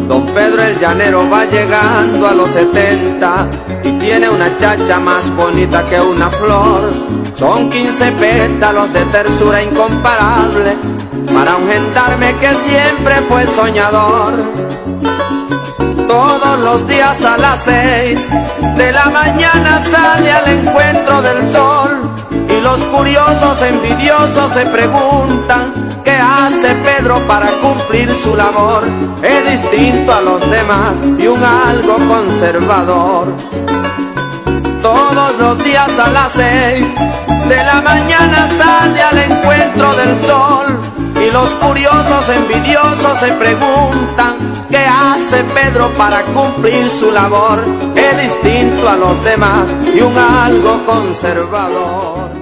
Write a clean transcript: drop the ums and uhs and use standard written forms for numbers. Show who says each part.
Speaker 1: Don Pedro el llanero va llegando a los 70 y tiene una chacha más bonita que una flor. Son 15 pétalos de tersura incomparable para un gendarme que siempre fue soñador. Todos los días a las 6 de la mañana sale al encuentro del sol, y los curiosos envidiosos se preguntan ¿qué hace Pedro para cumplir su labor? Es distinto a los demás y un algo conservador. Todos los días a las 6 de la mañana sale al encuentro del sol, y los curiosos envidiosos se preguntan ¿qué hace Pedro para cumplir su labor? Es distinto a los demás y un algo conservador.